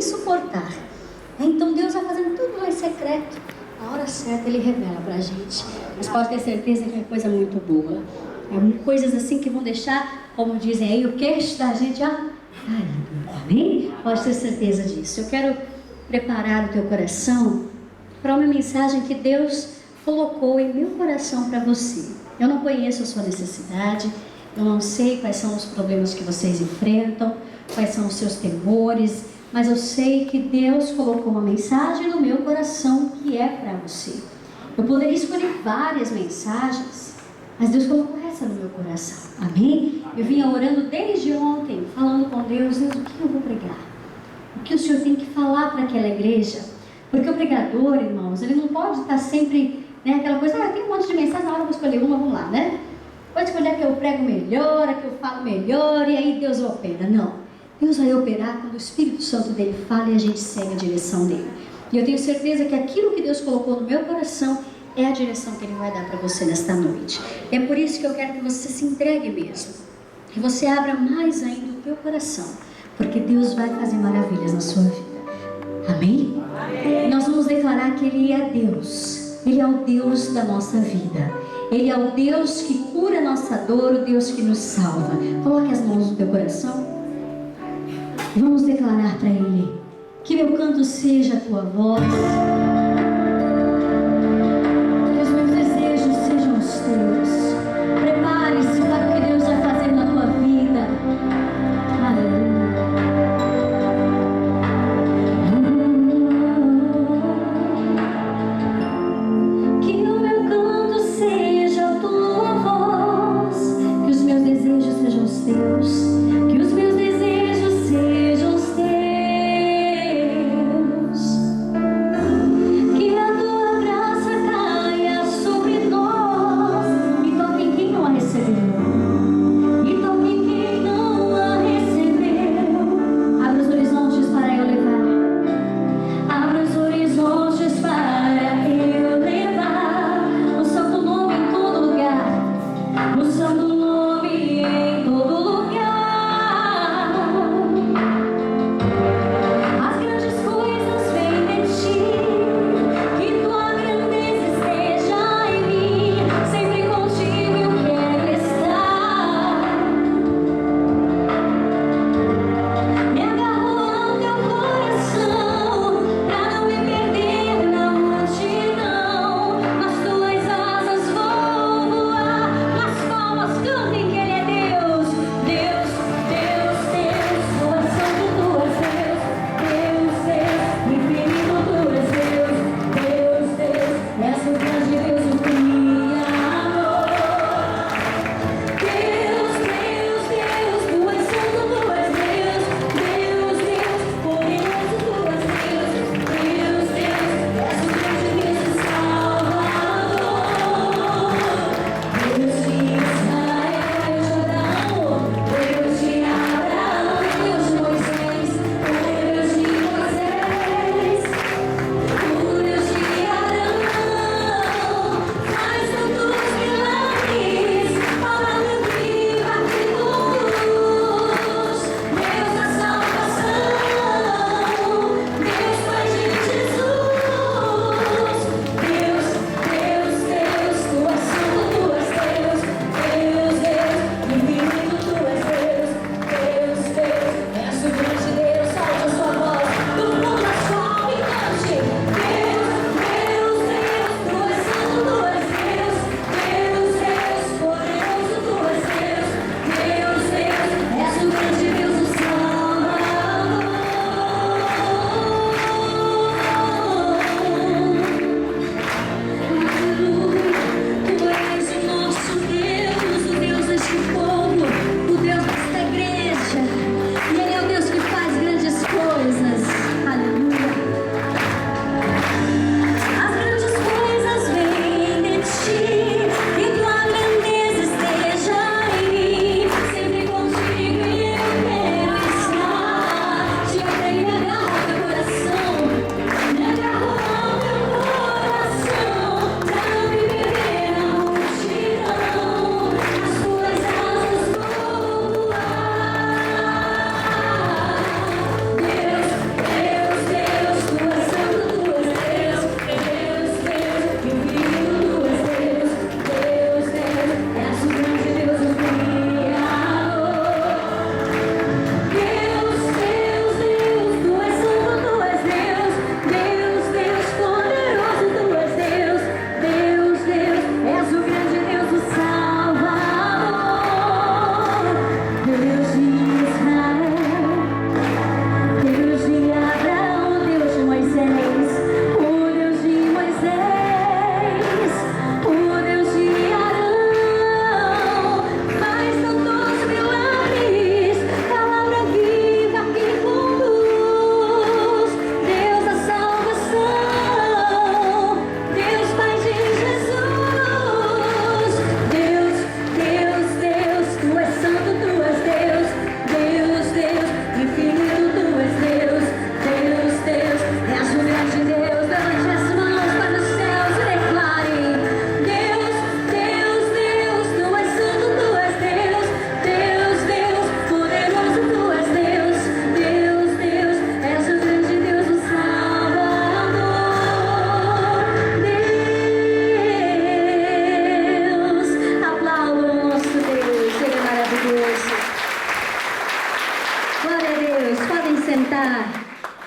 suportar. Então Deus vai fazendo tudo lá em secreto. Na hora certa Ele revela pra gente. Mas pode ter certeza que é coisa muito boa. É coisas assim que vão deixar, como dizem aí, o queixo da gente caído. Amém? Pode ter certeza disso. Eu quero preparar o teu coração para uma mensagem que Deus colocou em meu coração para você. Eu não conheço a sua necessidade, eu não sei quais são os problemas que vocês enfrentam, quais são os seus temores, mas eu sei que Deus colocou uma mensagem no meu coração que é para você. Eu poderia escolher várias mensagens, mas Deus colocou essa no meu coração. Amém? Eu vinha orando desde ontem, falando com Deus, Deus, o que eu vou pregar? O que o Senhor tem que falar para aquela igreja? Porque o pregador, irmãos, ele não pode estar sempre, aquela coisa, tem um monte de mensagem, na hora eu vou escolher uma, vamos lá, né? Pode escolher a que eu prego melhor, a que eu falo melhor, e aí Deus opera. Não. Deus vai operar quando o Espírito Santo dele fala e a gente segue a direção dele. E eu tenho certeza que aquilo que Deus colocou no meu coração é a direção que Ele vai dar para você nesta noite. É por isso que eu quero que você se entregue mesmo. Que você abra mais ainda o teu coração. Porque Deus vai fazer maravilhas na sua vida. Amém? Amém. Nós vamos declarar que Ele é Deus. Ele é o Deus da nossa vida. Ele é o Deus que cura a nossa dor, o Deus que nos salva. Coloque as mãos no teu coração. E vamos declarar para Ele. Que meu canto seja a tua voz. Prepare-se para o que Deus vai fazer na tua vida. Aleluia. Que o meu canto seja a tua voz. Que os meus desejos sejam os teus. Que os meus desejos sejam os teus.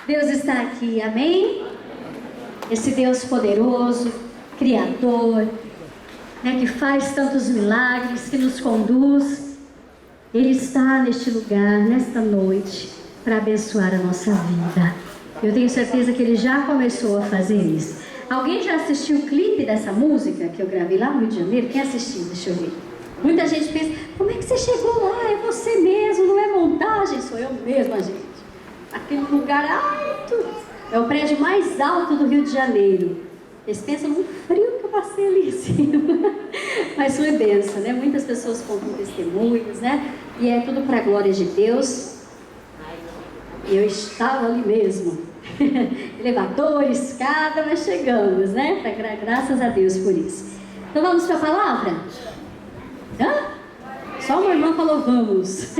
Deus está aqui, amém? Esse Deus poderoso, Criador, né, que faz tantos milagres, que nos conduz, Ele está neste lugar, nesta noite, para abençoar a nossa vida. Eu tenho certeza que Ele já começou a fazer isso. Alguém já assistiu o clipe dessa música que eu gravei lá no Rio de Janeiro? Quem assistiu? Deixa eu ver. Muita gente pensa, como é que você chegou lá? É você mesmo, não é montagem? Sou eu mesma, gente. Aquele lugar alto, é o prédio mais alto do Rio de Janeiro. Eles pensam no frio que eu passei ali em cima. Mas foi bênção, né? Muitas pessoas contam testemunhos, né? E é tudo para a glória de Deus. E eu estava ali mesmo. Elevador, escada, mas chegamos, né? Graças a Deus por isso. Então vamos para a palavra? Hã? Só uma irmã falou vamos.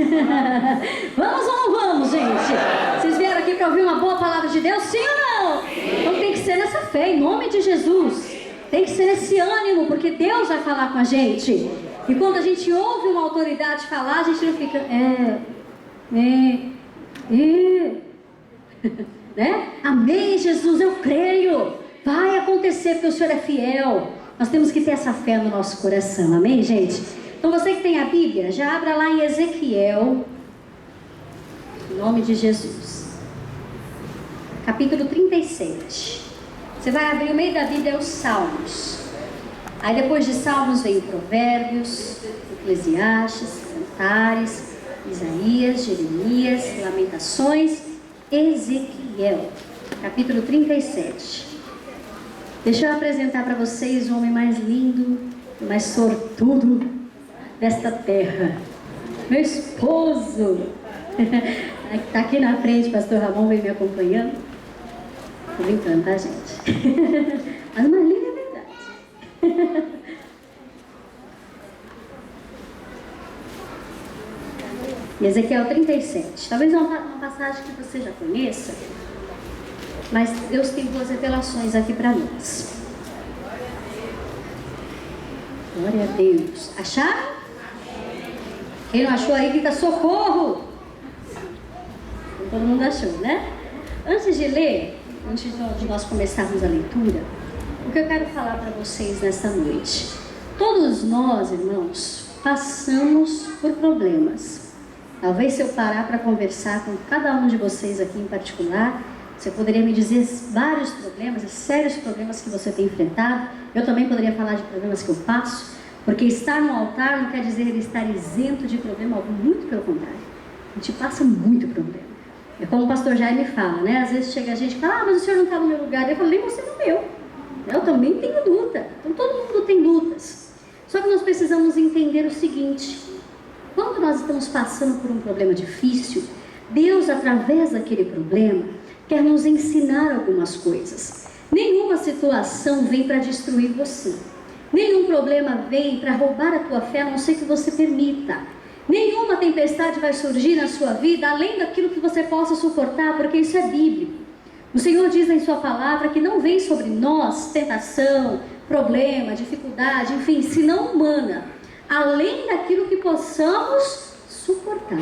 Vamos ou não vamos, gente? Vocês vieram aqui para ouvir uma boa palavra de Deus, sim ou não? Então tem que ser nessa fé, em nome de Jesus. Tem que ser nesse ânimo, porque Deus vai falar com a gente. E quando a gente ouve uma autoridade falar, a gente não fica né? Amém, Jesus, eu creio. Vai acontecer porque o Senhor é fiel. Nós temos que ter essa fé no nosso coração, amém, gente? Então você que tem a Bíblia, já abra lá em Ezequiel, em nome de Jesus, capítulo 37. Você vai abrir o meio da Bíblia, é os Salmos. Aí depois de Salmos vem Provérbios, Eclesiastes, Cantares, Isaías, Jeremias, Lamentações, Ezequiel, capítulo 37. Deixa eu apresentar para vocês o homem mais lindo, mais sortudo desta terra, meu esposo. Está aqui na frente, pastor Ramon vem me acompanhando. Tô brincando, tá, gente? Mas uma linda verdade. Ezequiel 37. Talvez uma passagem que você já conheça, mas Deus tem boas revelações aqui para nós. Glória a Deus. Acharam? Quem não achou aí, grita socorro. Todo mundo achou, né? Antes de ler, antes de nós começarmos a leitura, o que eu quero falar para vocês nesta noite. Todos nós, irmãos, passamos por problemas. Talvez se eu parar para conversar com cada um de vocês aqui em particular, você poderia me dizer vários problemas, sérios problemas que você tem enfrentado. Eu também poderia falar de problemas que eu passo, porque estar no altar não quer dizer estar isento de problema algum, muito pelo contrário. A gente passa muito problema. É como o pastor Jaime fala, né? Às vezes chega a gente e fala, mas o senhor não está no meu lugar. Eu falo, nem você no meu. Eu também tenho luta. Então todo mundo tem lutas. Só que nós precisamos entender o seguinte: quando nós estamos passando por um problema difícil, Deus, através daquele problema, quer nos ensinar algumas coisas. Nenhuma situação vem para destruir você. Nenhum problema vem para roubar a tua fé, a não ser que você permita. Nenhuma tempestade vai surgir na sua vida, além daquilo que você possa suportar, porque isso é bíblico. O Senhor diz em sua palavra que não vem sobre nós tentação, problema, dificuldade, enfim, senão humana, além daquilo que possamos suportar.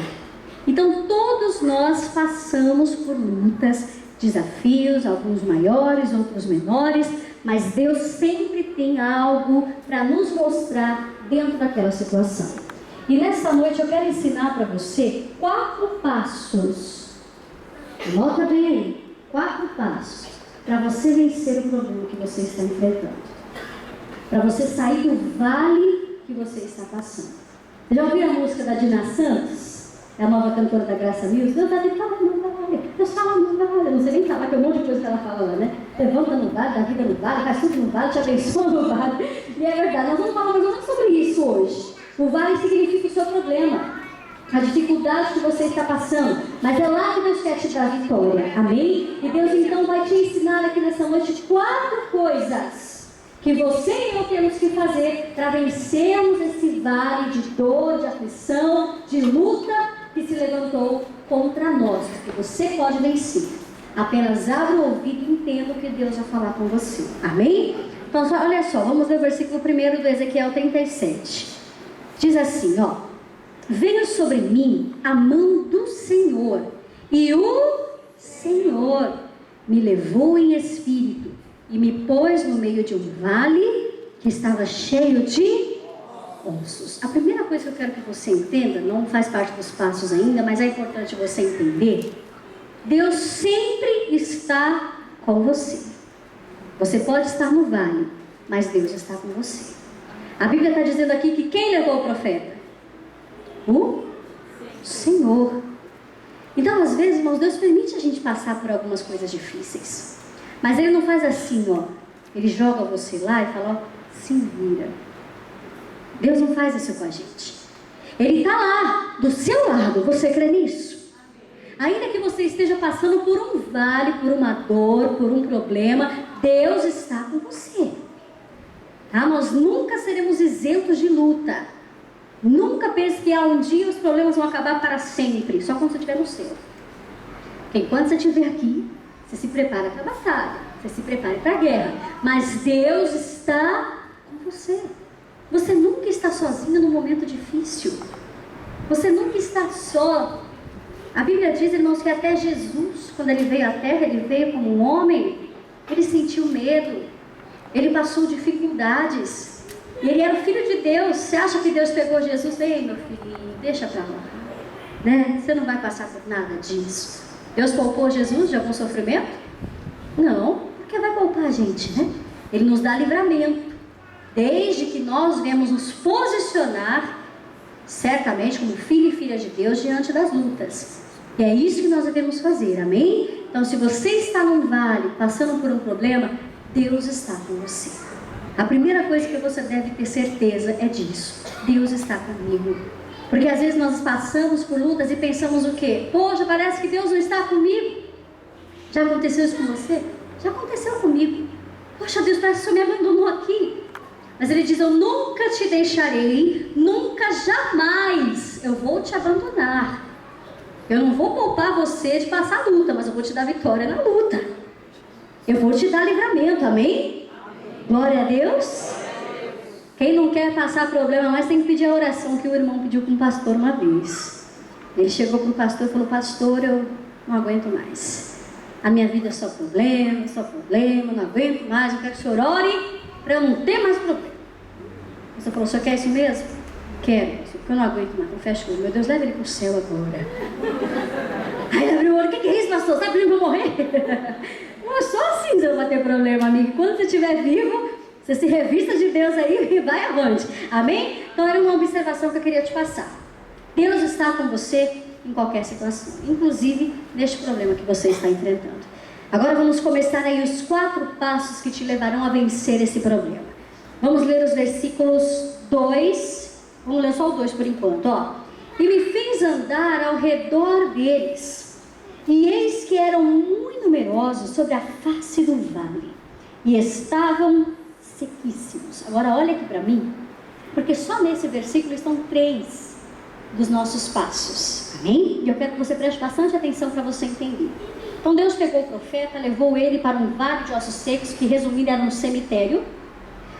Então todos nós passamos por lutas, desafios, alguns maiores, outros menores, mas Deus sempre tem algo para nos mostrar dentro daquela situação. E nessa noite eu quero ensinar para você 4 passos. Nota bem aí, 4 passos para você vencer o problema que você está enfrentando, para você sair do vale que você está passando. Você já ouviu a música da Dina Santos? É a nova cantora da Graça Music. Deus fala no vale, Deus fala no vale. Eu não sei nem falar, que é um monte de coisa que ela fala lá, né? Levanta no vale, dá vida no vale, faz tudo no vale, te abençoa no vale. E é verdade, nós vamos falar mais ou menos sobre isso hoje. O vale significa o seu problema, a dificuldade que você está passando, mas é lá que Deus quer te dar vitória, amém? E Deus então vai te ensinar aqui nessa noite 4 coisas que você e eu temos que fazer para vencermos esse vale de dor, de aflição, de luta que se levantou contra nós, porque você pode vencer. Apenas abra o ouvido e entenda o que Deus vai falar com você, amém? Então olha só, vamos ler o versículo 1 do Ezequiel 37. Diz assim, veio sobre mim a mão do Senhor, e o Senhor me levou em espírito e me pôs no meio de um vale que estava cheio de ossos. A primeira coisa que eu quero que você entenda, não faz parte dos passos ainda, mas é importante você entender: Deus sempre está com você. Você pode estar no vale, mas Deus está com você. A Bíblia está dizendo aqui que quem levou o profeta? O Senhor. Então, às vezes, irmãos, Deus permite a gente passar por algumas coisas difíceis, mas Ele não faz assim, ó. Ele joga você lá e fala, ó, se vira. Deus não faz isso com a gente. Ele está lá, do seu lado. Você crê nisso? Ainda que você esteja passando por um vale, por uma dor, por um problema, Deus está com você. Tá? Nós nunca seremos isentos de luta. Nunca pense que um dia os problemas vão acabar para sempre, só quando você estiver no céu. Porque enquanto você estiver aqui, você se prepara para a batalha, você se prepara para a guerra. Mas Deus está com você. Você nunca está sozinho num momento difícil. Você nunca está só. A Bíblia diz, irmãos, que até Jesus, quando Ele veio à Terra, Ele veio como um homem, Ele sentiu medo, Ele passou dificuldades. E Ele era o Filho de Deus. Você acha que Deus pegou Jesus? Ei, meu filhinho, deixa pra lá, né? Você não vai passar por nada disso. Deus poupou Jesus de algum sofrimento? Não, porque vai poupar a gente, né? Ele nos dá livramento, desde que nós venhamos nos posicionar, certamente, como filho e filha de Deus, diante das lutas. E é isso que nós devemos fazer, amém? Então, se você está num vale, passando por um problema, Deus está com você. A primeira coisa que você deve ter certeza é disso: Deus está comigo. Porque às vezes nós passamos por lutas e pensamos o quê? Poxa, parece que Deus não está comigo. Já aconteceu isso com você? Já aconteceu comigo. Poxa, Deus parece que o Senhor me abandonou aqui. Mas Ele diz, eu nunca te deixarei, nunca, jamais eu vou te abandonar. Eu não vou poupar você de passar a luta, mas eu vou te dar vitória na luta. Eu vou te dar livramento, amém? Glória a Deus. Quem não quer passar problema mais tem que pedir a oração que o irmão pediu para um pastor uma vez. Ele chegou para o pastor e falou, pastor, eu não aguento mais. A minha vida é só problema, não aguento mais, eu quero que o senhor ore para eu não ter mais problema. O pastor falou, o senhor quer isso mesmo? Quero, porque eu não aguento mais. Eu fecho o olho, meu Deus, leva ele para o céu agora. Aí ele abriu o olho, o que é isso, pastor? Sabe que eu vou morrer? Só assim você não vai ter problema, amigo. Quando você estiver vivo, você se revista de Deus aí e vai avante. Amém? Então era uma observação que eu queria te passar. Deus está com você em qualquer situação, inclusive neste problema que você está enfrentando. Agora vamos começar aí os 4 passos que te levarão a vencer esse problema. Vamos ler os versículos 2. Vamos ler só o 2 por enquanto, ó. E me fez andar ao redor deles, e eis que eram muito numerosos sobre a face do vale, e estavam sequíssimos. Agora olha aqui para mim, porque só nesse versículo estão 3 dos nossos passos, amém? E eu quero que você preste bastante atenção para você entender. Então Deus pegou o profeta, levou ele para um vale de ossos secos, que resumindo era um cemitério.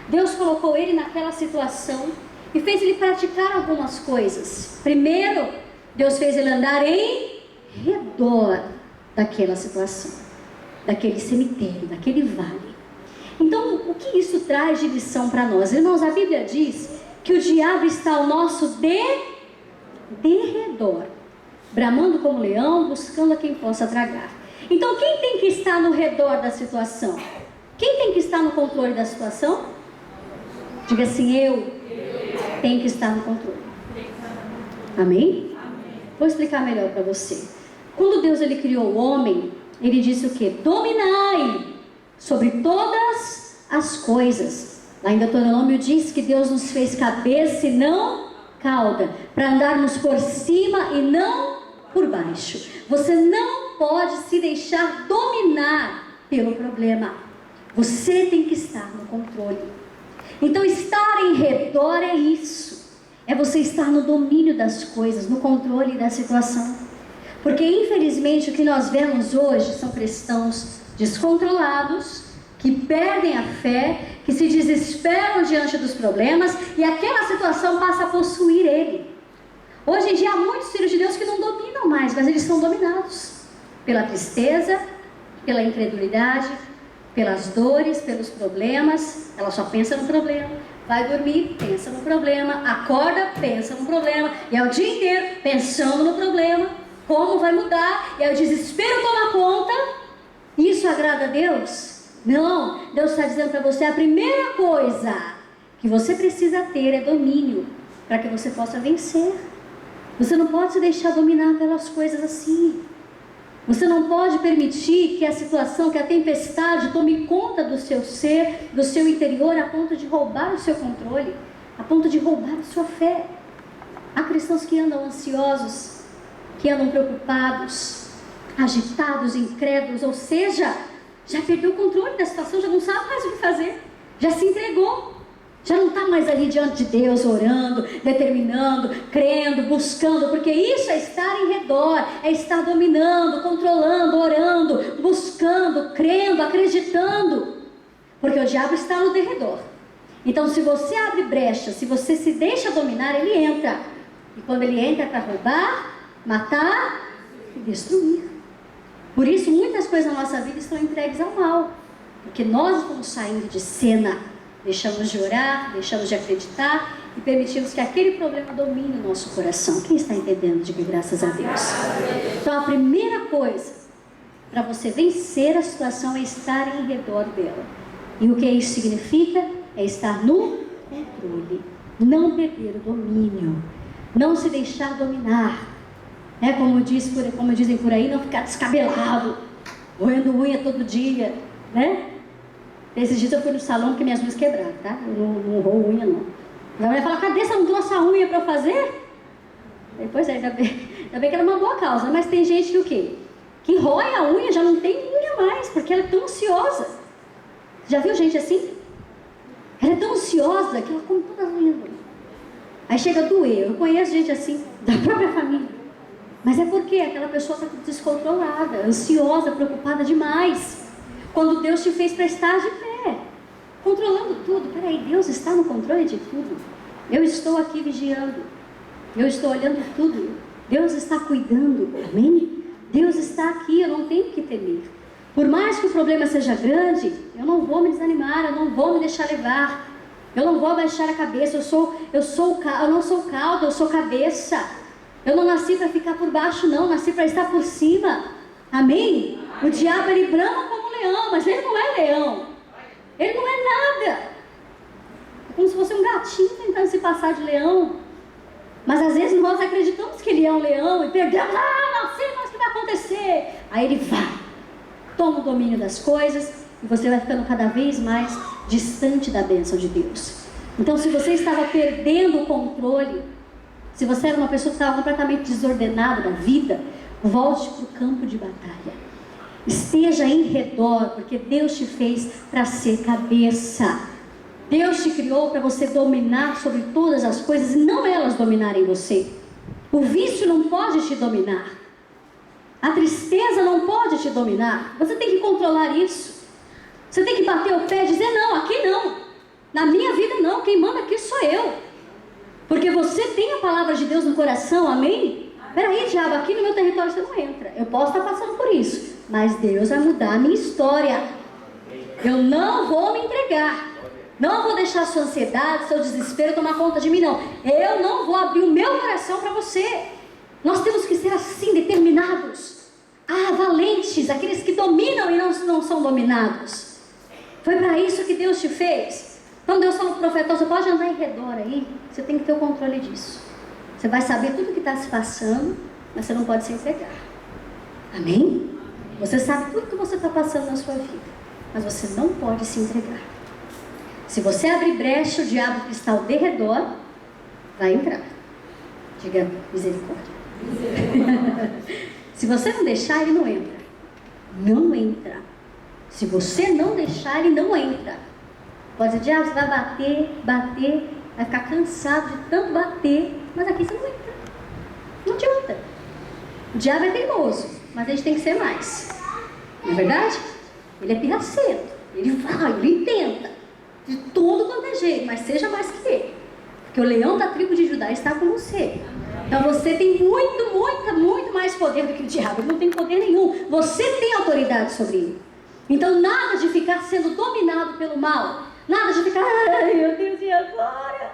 Deus colocou ele naquela situação e fez ele praticar algumas coisas. Primeiro, Deus fez ele andar em redor daquela situação, daquele cemitério, daquele vale. Então, o que isso traz de lição para nós? Irmãos, a Bíblia diz que o diabo está ao nosso derredor, bramando como leão, buscando a quem possa tragar. Então, quem tem que estar no redor da situação? Quem tem que estar no controle da situação? Diga assim, eu tenho que estar no controle. Amém? Vou explicar melhor para você. Quando Deus ele criou o homem, Ele disse o quê? Dominai sobre todas as coisas. Lá em Deuteronômio diz que Deus nos fez cabeça e não cauda, para andarmos por cima e não por baixo. Você não pode se deixar dominar pelo problema. Você tem que estar no controle. Então estar em redor é isso. É você estar no domínio das coisas, no controle da situação. Porque infelizmente o que nós vemos hoje são cristãos descontrolados, que perdem a fé, que se desesperam diante dos problemas e aquela situação passa a possuir ele. Hoje em dia há muitos filhos de Deus que não dominam mais, mas eles são dominados. pela tristeza, pela incredulidade, pelas dores, pelos problemas. Ela só pensa no problema. Vai dormir, pensa no problema. Acorda, pensa no problema. E é o dia inteiro pensando no problema. Como vai mudar? E aí o desespero toma conta. Isso agrada a Deus? Não. Deus está dizendo para você, a primeira coisa que você precisa ter é domínio, para que você possa vencer. Você não pode se deixar dominar pelas coisas assim. Você não pode permitir que a situação, que a tempestade tome conta do seu ser, do seu interior, a ponto de roubar o seu controle, a ponto de roubar a sua fé. Há cristãos que andam ansiosos, que andam preocupados, agitados, incrédulos, ou seja, já perdeu o controle da situação, já não sabe mais o que fazer, já se entregou. Já não está mais ali diante de Deus, orando, determinando, crendo, buscando, porque isso é estar em redor, é estar dominando, controlando, orando, buscando, crendo, acreditando, porque o diabo está no derredor. Então, se você abre brecha, se você se deixa dominar, ele entra, e quando ele entra é para roubar, matar e destruir. Por isso, muitas coisas na nossa vida estão entregues ao mal, porque nós estamos saindo de cena. Deixamos de orar, deixamos de acreditar e permitimos que aquele problema domine o nosso coração. Quem está entendendo? Diga graças a Deus. Então a primeira coisa para você vencer a situação é estar em redor dela. E o que isso significa? É estar no controle. Não perder o domínio. Não se deixar dominar. Como dizem por aí, não ficar descabelado, roendo unha todo dia, né? Esses dias eu fui no salão porque minhas unhas quebraram, tá? Eu não roo unha, não. A mulher fala, cadê? Você não trouxe a unha para eu fazer? Pois é, ainda bem que era uma boa causa. Mas tem gente que o quê? Que rói a unha, já não tem unha mais, porque ela é tão ansiosa. Já viu gente assim? Ela é tão ansiosa que ela come todas as unhas. Aí chega a doer. Eu conheço gente assim, da própria família. Mas é porque aquela pessoa está descontrolada, ansiosa, preocupada demais. Quando Deus te fez para estar de pé, controlando tudo. Peraí, Deus está no controle de tudo. Eu estou aqui vigiando. Eu estou olhando tudo. Deus está cuidando. Amém? Deus está aqui, eu não tenho que temer. Por mais que o problema seja grande, eu não vou me desanimar, eu não vou me deixar levar. Eu não vou abaixar a cabeça. Eu não sou cauda, eu sou cabeça. Eu não nasci para ficar por baixo, não. Nasci para estar por cima. Amém? O diabo, ele brama como leão, mas ele não é leão. Ele não é nada. É como se fosse um gatinho tentando se passar de leão. Mas às vezes nós acreditamos que ele é um leão e perdemos, não sei mais o que vai acontecer. Aí ele vai, toma o domínio das coisas e você vai ficando cada vez mais distante da bênção de Deus. Então, se você estava perdendo o controle, se você era uma pessoa que estava completamente desordenada da vida, volte para o campo de batalha. Esteja em redor, porque Deus te fez para ser cabeça. Deus te criou para você dominar sobre todas as coisas e não elas dominarem você. O vício não pode te dominar. A tristeza não pode te dominar. Você tem que controlar isso. Você tem que bater o pé e dizer, não, aqui não. Na minha vida não, quem manda aqui sou eu. Porque você tem a palavra de Deus no coração, amém? Peraí, diabo, aqui no meu território você não entra. Eu posso estar passando por isso, mas Deus vai mudar a minha história. Eu não vou me entregar. Não vou deixar a sua ansiedade, seu desespero tomar conta de mim, não. Eu não vou abrir o meu coração para você. Nós temos que ser assim, determinados. Valentes, aqueles que dominam e não são dominados. Foi para isso que Deus te fez. Então Deus falou para o profeta, você pode andar em redor aí, você tem que ter o controle disso. Você vai saber tudo o que está se passando, mas você não pode se entregar. Amém? Você sabe tudo que você está passando na sua vida, mas você não pode se entregar. Se você abrir brecha, o diabo que está ao derredor vai entrar. Diga misericórdia. Se você não deixar, ele não entra. Não entra. Se você não deixar, ele não entra. Pode dizer, diabo, você vai bater, vai ficar cansado de tanto bater, mas aqui você não entra. Não adianta. O diabo é teimoso, mas a gente tem que ser mais. Não é verdade? Ele é pirracento. Ele vai, ele tenta. De todo quanto é jeito, mas seja mais que ele. Porque o leão da tribo de Judá está com você. Então você tem muito mais poder do que o diabo. Ele não tem poder nenhum. Você tem autoridade sobre ele. Então nada de ficar sendo dominado pelo mal. Nada de ficar, ai meu Deus, e agora?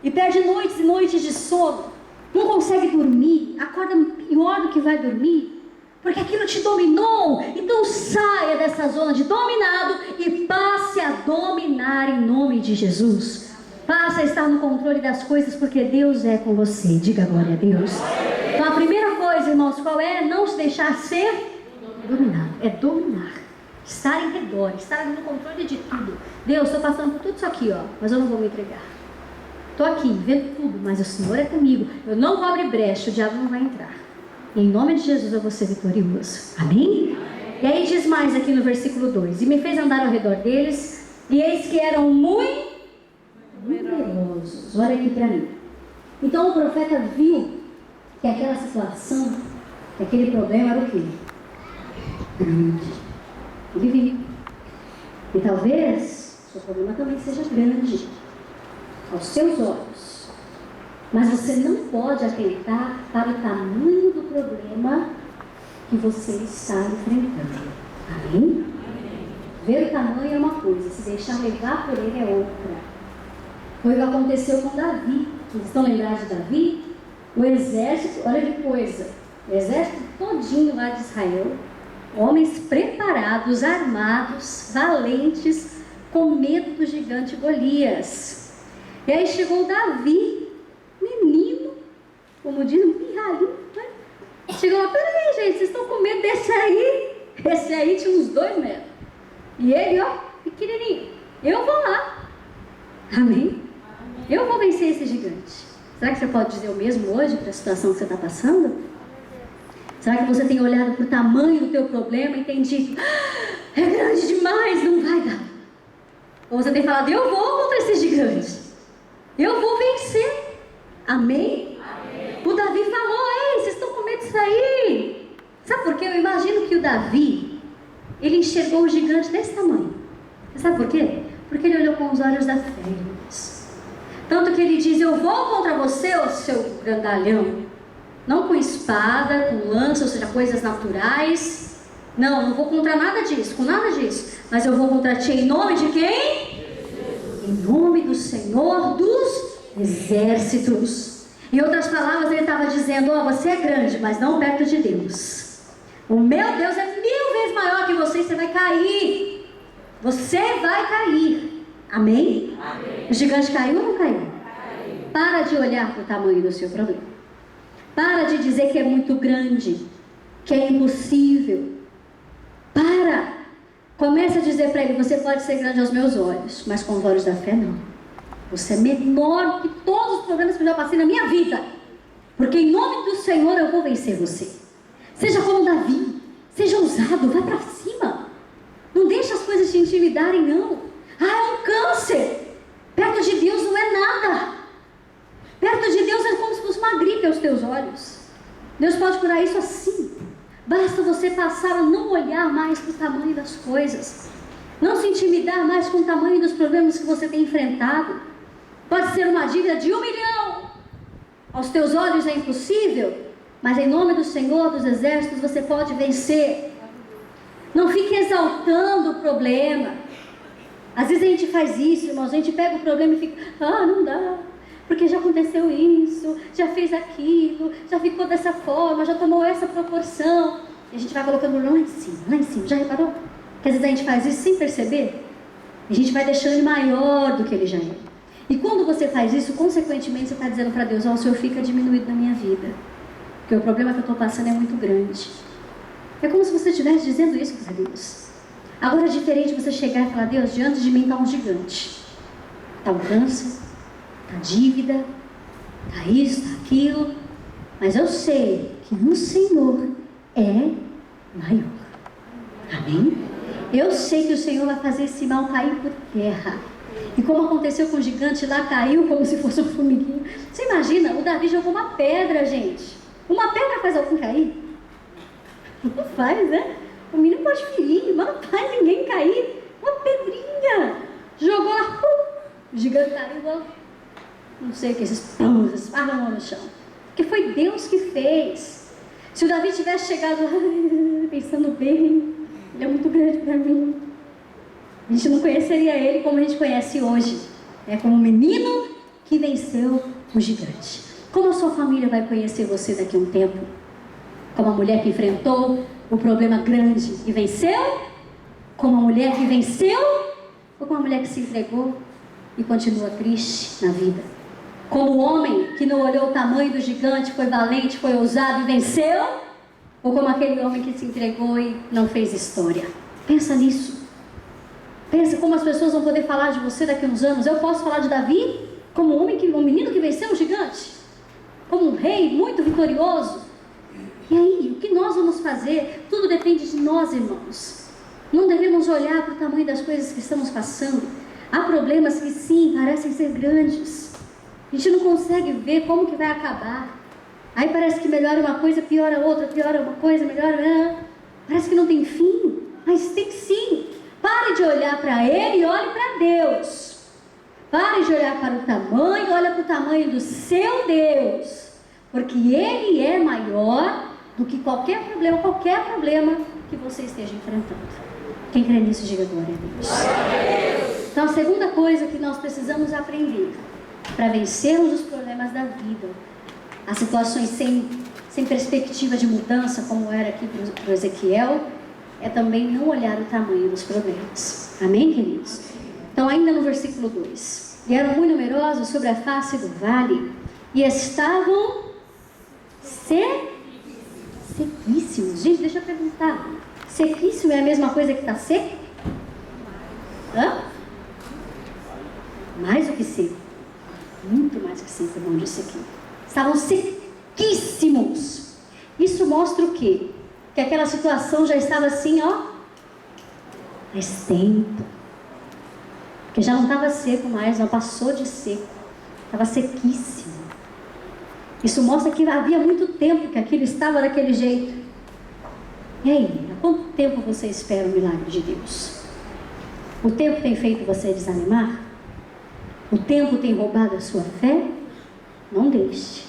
E perde noites e noites de sono. Não consegue dormir. Acorda pior do que vai dormir. Porque aquilo te dominou. Então saia dessa zona de dominado e passe a dominar em nome de Jesus. Passe a estar no controle das coisas, porque Deus é com você. Diga glória a Deus. Então a primeira coisa, irmãos, qual é? Não se deixar ser dominado. É dominar. Estar em redor, estar no controle de tudo. Deus, estou passando por tudo isso aqui, ó, mas eu não vou me entregar. Estou aqui, vendo tudo, mas o Senhor é comigo. Eu não vou abrir brecha, o diabo não vai entrar. E em nome de Jesus eu vou ser vitorioso. Amém? E aí diz mais aqui no versículo 2: E me fez andar ao redor deles, e eis que eram muito numerosos. Olha aqui para mim. Então o profeta viu que aquela situação, que aquele problema era o quê? Grande. Ele viu. E talvez o seu problema também seja grande aos seus olhos. Mas você não pode atentar para o tamanho do problema que você está enfrentando. Amém? Ver o tamanho é uma coisa, se deixar levar por ele é outra. Foi o que aconteceu com Davi. Vocês estão lembrados de Davi? O exército, olha que coisa, o exército todinho lá de Israel, homens preparados, armados, valentes, com medo do gigante Golias. E aí chegou Davi, menino, como diz, um pirralhinho, né? Chegou lá, peraí gente, vocês estão com medo desse aí? Esse aí tinha uns 2 metros. E ele, ó, pequenininho. Eu vou lá. Amém? Eu vou vencer esse gigante. Será que você pode dizer o mesmo hoje para a situação que você está passando? Será que você tem olhado para o tamanho do teu problema e tem dito, é grande demais, não vai dar? Ou você tem falado, eu vou contra esse gigante. Eu vou vencer. Amém? Amém? O Davi falou, ei, vocês estão com medo disso aí? Sabe por quê? Eu imagino que o Davi, ele enxergou o gigante desse tamanho. Você sabe por quê? Porque ele olhou com os olhos da fé. Tanto que ele diz, eu vou contra você, ô seu grandalhão. Não com espada, com lança, ou seja, coisas naturais. Não vou contra nada disso, com nada disso. Mas eu vou contra ti em nome de quem? Em nome do Senhor dos exércitos. Em outras palavras, ele estava dizendo, ó, você é grande, mas não perto de Deus. O meu Deus é 1000 vezes maior que você, você vai cair. Você vai cair. Amém? Amém. O gigante caiu ou não caiu? Caiu. Para de olhar para o tamanho do seu problema. Para de dizer que é muito grande, que é impossível. Para. Começa a dizer para ele, você pode ser grande aos meus olhos, mas com os olhos da fé não. Você é menor que todos os problemas que eu já passei na minha vida. Porque em nome do Senhor eu vou vencer você. Seja como Davi, seja ousado, vai para cima. Não deixe as coisas te intimidarem, não. Ah, é um câncer. Perto de Deus não é nada. Perto de Deus é como se fosse uma gripe aos teus olhos. Deus pode curar isso assim. Basta você passar a não olhar mais para o tamanho das coisas. Não se intimidar mais com o tamanho dos problemas que você tem enfrentado. Pode ser uma dívida de 1 milhão. Aos teus olhos é impossível. Mas em nome do Senhor dos exércitos você pode vencer. Não fique exaltando o problema. Às vezes a gente faz isso, irmãos, a gente pega o problema e fica, não dá, porque já aconteceu isso, já fez aquilo, já ficou dessa forma, já tomou essa proporção. E a gente vai colocando lá em cima, já reparou? Que às vezes a gente faz isso sem perceber, a gente vai deixando ele maior do que ele já é. E quando você faz isso, consequentemente você está dizendo para Deus, o Senhor fica diminuído na minha vida, porque o problema que eu estou passando é muito grande. É como se você estivesse dizendo isso para Deus. Agora é diferente você chegar e falar, Deus, diante de mim está um gigante. Está um câncer, está dívida, está isso, está aquilo. Mas eu sei que no Senhor é maior. Amém? Eu sei que o Senhor vai fazer esse mal cair por terra. E como aconteceu com o gigante lá, caiu como se fosse um formiguinho. Você imagina, o Davi jogou uma pedra, gente. Uma pedra faz alguém cair? Não faz, né? O menino pode ferir, mas não faz ninguém cair. Uma pedrinha. Jogou lá, o gigante caiu, não sei o que, esses pães esparramam no chão. Porque foi Deus que fez. Se o Davi tivesse chegado pensando bem, ele é muito grande para mim, a gente não conheceria ele como a gente conhece hoje. É como um menino que venceu o gigante. Como a sua família vai conhecer você daqui a um tempo? Como a mulher que enfrentou o problema grande e venceu? Como a mulher que venceu? Ou como a mulher que se entregou e continua triste na vida? Como o homem que não olhou o tamanho do gigante, foi valente, foi ousado e venceu? Ou como aquele homem que se entregou e não fez história? Pensa nisso. Pensa como as pessoas vão poder falar de você daqui a uns anos. Eu posso falar de Davi como um menino que venceu um gigante, como um rei muito vitorioso. E aí, o que nós vamos fazer? Tudo depende de nós, irmãos. Não devemos olhar para o tamanho das coisas que estamos passando. Há problemas que sim, parecem ser grandes. A gente não consegue ver como que vai acabar. Aí parece que melhora uma coisa, piora outra, piora uma coisa, melhora... Parece que não tem fim, mas tem sim. Pare de olhar para ele e olhe para Deus. Pare de olhar para o tamanho, olha para o tamanho do seu Deus. Porque ele é maior do que qualquer problema que você esteja enfrentando. Quem crê nisso, diga glória a Deus. Então, a segunda coisa que nós precisamos aprender para vencermos os problemas da vida, as situações sem perspectiva de mudança, como era aqui para o Ezequiel, é também não olhar o tamanho dos problemas. Amém, queridos? Então, ainda no versículo 2. E eram muito numerosos sobre a face do vale, e estavam sequíssimos. Gente, deixa eu perguntar. Sequíssimo é a mesma coisa que está seco? Hã? Mais do que seco. Muito mais que seco, irmão, disse aqui. Estavam sequíssimos. Isso mostra o quê? Que aquela situação já estava assim, ó, faz tempo. Porque já não estava seco mais, não passou de seco. Estava sequíssimo. Isso mostra que havia muito tempo que aquilo estava daquele jeito. E aí, há quanto tempo você espera o milagre de Deus? O tempo tem feito você desanimar? O tempo tem roubado a sua fé? Não deixe.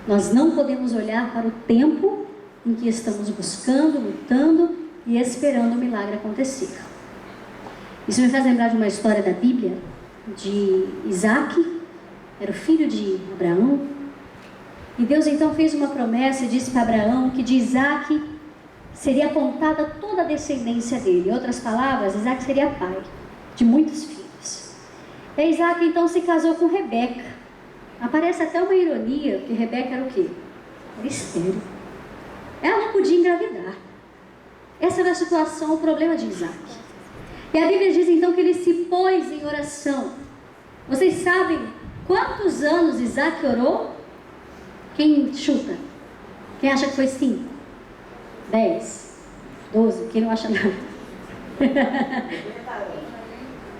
Nós não podemos olhar para o tempo em que estamos buscando, lutando e esperando o milagre acontecer. Isso me faz lembrar de uma história da Bíblia, de Isaac, era o filho de Abraão, e Deus então fez uma promessa e disse para Abraão que de Isaac seria contada toda a descendência dele. Em outras palavras, Isaac seria pai de muitos filhos. E Isaac então se casou com Rebeca. Aparece até uma ironia, que Rebeca era o quê? Era estéril. Ela não podia engravidar. Essa era a situação, o problema de Isaac. E a Bíblia diz então que ele se pôs em oração. Vocês sabem quantos anos Isaac orou? Quem chuta? Quem acha que foi 5? 10? 12? Quem não acha nada?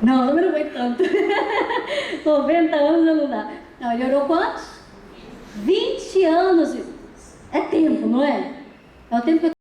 Não, o número não foi tanto. 90 anos não dá. Não, ele orou quantos? 20 anos. É tempo, não é? É o tempo que eu